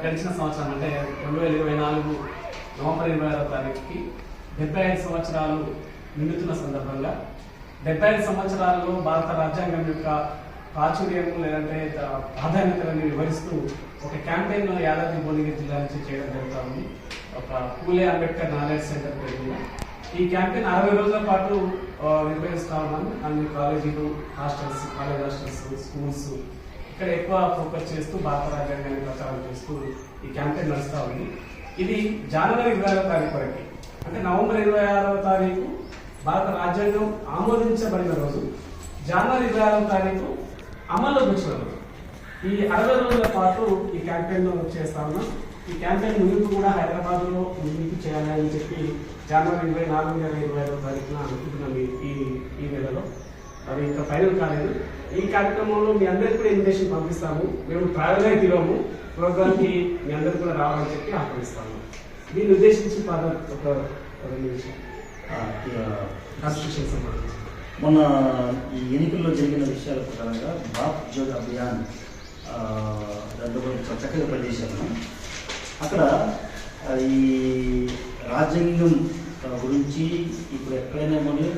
గడిచిన సంవత్సరం అంటే 2024 నవంబర్ 26వ తారీఖుకి 75 సంవత్సరాలు నిండుతున్న సందర్భంగా 75 సంవత్సరాల్లో భారత రాజ్యాంగం యొక్క ప్రాచుర్యం లేదంటే ప్రాధాన్యతలను వివరిస్తూ ఒక క్యాంపెయిన్ యాదాద్రి భువనగిరి జిల్లా నుంచి చేయడం జరుగుతుంది. ఒక పూలే అంబేద్కర్ నాలెడ్జ్ సెంటర్ పేరు. ఈ క్యాంపెయిన్ 60 రోజుల పాటు నిర్వహిస్తా ఉన్నాము. అన్ని కాలేజీలు, హాస్టల్స్, కాలేజ్ హాస్టల్స్, స్కూల్స్ ఇక్కడ ఎక్కువ ఫోకస్ చేస్తూ భారత రాజ్యాంగాన్ని ప్రచారం చేస్తూ ఈ క్యాంపెయిన్ నడుస్తూ ఉంది. ఇది జనవరి 26వ తారీఖు వరకు, అంటే నవంబర్ 26వ తారీఖు భారత రాజ్యాంగం ఆమోదించబడిన రోజు, జనవరి 26వ తారీఖు అమల్లోకి వచ్చిన రోజు. ఈ 60 రోజుల పాటు ఈ క్యాంపెయిన్ చేస్తా ఉన్నాం. ఈ క్యాంపెయిన్ ముగింపు కూడా హైదరాబాద్లో ముగింపు చేయాలని చెప్పి జనవరి 24, 25వ తారీఖున అనుకుంటున్నాం ఈ నెలలో. అది ఇంకా ఫైనల్ కాలేదు. ఈ కార్యక్రమంలో మీ అందరికీ కూడా ఇన్విటేషన్ పంపిస్తాము. మేము ట్రావెల్ అయితే ఇవ్వము, ప్రోగ్రామ్కి మీ అందరికీ కూడా రావాలని చెప్పి ఆహ్వానిస్తాము. దీన్ని ఉద్దేశించి ఒక 2 నిమిషాలు కాన్స్టిట్యూషన్ సంబంధించి మొన్న ఈ ఎన్నికల్లో జరిగిన విషయాల ప్రకారంగా బాప్ జోడ్ అభియాన్ దాంట్లో కూడా చక్కగా పనిచేశాము. అక్కడ ఈ రాజ్యాంగం గురించి ఇప్పుడు ఎక్కడైనా కానీ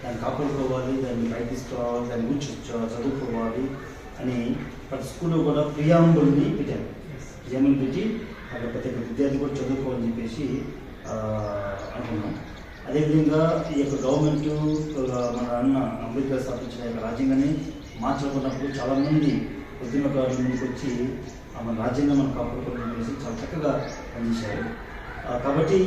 దాన్ని కాపాడుకోవాలి, దాన్ని ప్రయత్నించుకోవాలి, దాని గురించి చదువుకోవాలి అని ప్రతి స్కూల్లో కూడా ప్రియాంబుల్ని పెట్టారు. ప్రియాంబుల్ పెట్టి అక్కడ ప్రతి ఒక్క విద్యార్థి కూడా చదువుకోవాలని చెప్పేసి అనుకున్నాం. అదేవిధంగా ఈ యొక్క గవర్నమెంట్ మన అన్న అంబేద్కర్ స్థాపించిన యొక్క రాజ్యాంగాన్ని మార్చాలనుకున్నప్పుడు చాలామంది ఉద్యమకారులు ముందుకు వచ్చి మన రాజ్యాంగం మనం కాపాడుకోవాలని చెప్పేసి చాలా చక్కగా పనిచేశారు. కాబట్టి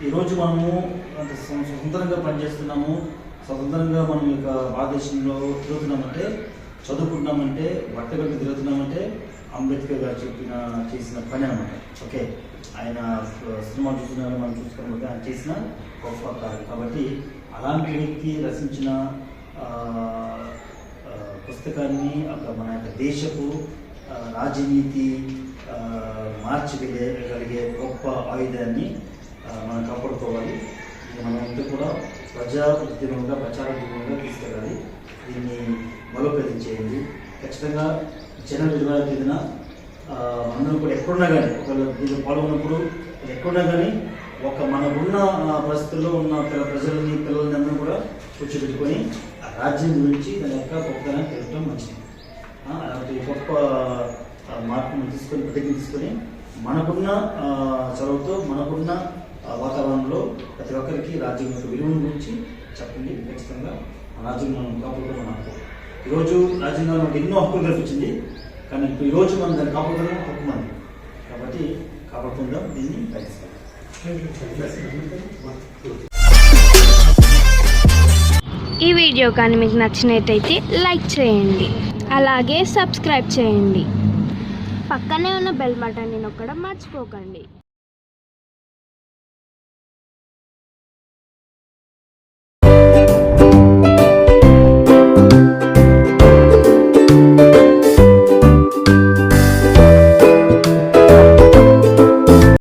ఈరోజు మనము అంత స్వతంత్రంగా పనిచేస్తున్నాము, స్వతంత్రంగా మనం యొక్క భారతదేశంలో తిరుగుతున్నామంటే, చదువుకుంటున్నామంటే, బట్టగట్టు తిరుగుతున్నామంటే అంబేద్కర్ గారు చేసిన పని అనమాట. ఓకే, ఆయన సినిమా చూస్తున్నారు, మనం చూసుకున్నప్పుడు ఆయన చేసిన గొప్ప కార్యం. కాబట్టి అలాంటి వ్యక్తి రచించిన పుస్తకాన్ని మన యొక్క దేశపు రాజనీతి మార్చగలిగే గొప్ప ఆయుధాన్ని మనం కాపాడుకోవాలి. మనమంతా కూడా ప్రజా ఉద్యమంగా, ప్రచార ఉద్యమంగా తీసుకెళ్ళాలి. దీన్ని బలోపేతం చేయండి. ఖచ్చితంగా జనవరి 26వ తేదీన అందరూ కూడా ఎక్కడున్నా కానీ ఒకవేళ దీంట్లో పాల్గొన్నప్పుడు ఎక్కడున్నా కానీ మనకున్న పరిస్థితుల్లో ఉన్న ప్రజలని, పిల్లల్ని అందరూ కూడా కూర్చోబెట్టుకొని ఆ రాజ్యం గురించి దాని యొక్క గొప్పతనాన్ని తెలుపడం మంచిది. అలాంటి గొప్ప మార్పును ప్రతిజ్ఞ తీసుకొని మనకున్న చదువుతో, మనకున్న వాతావరణంలో ప్రతి ఒక్కరికి రాజ్యం యొక్క విలువను గురించి చెప్పండి. ఖచ్చితంగా రాజ్యాంగం మనం కాపాడుకోవడం. ఈరోజు రాజ్యాంగంలో ఎన్నో హక్కులు కల్పించింది, కానీ ఈరోజు మనం దాన్ని కాపాడుకోవడం హక్కు మంది. కాబట్టి కాపాడుకుందాం, దీన్ని ప్రయత్నిస్తాం. ఈ వీడియో కానీ మీకు నచ్చినట్టయితే లైక్ చేయండి, అలాగే సబ్స్క్రైబ్ చేయండి. పక్కనే ఉన్న బెల్ బటన్ని నొక్కడం మర్చిపోకండి.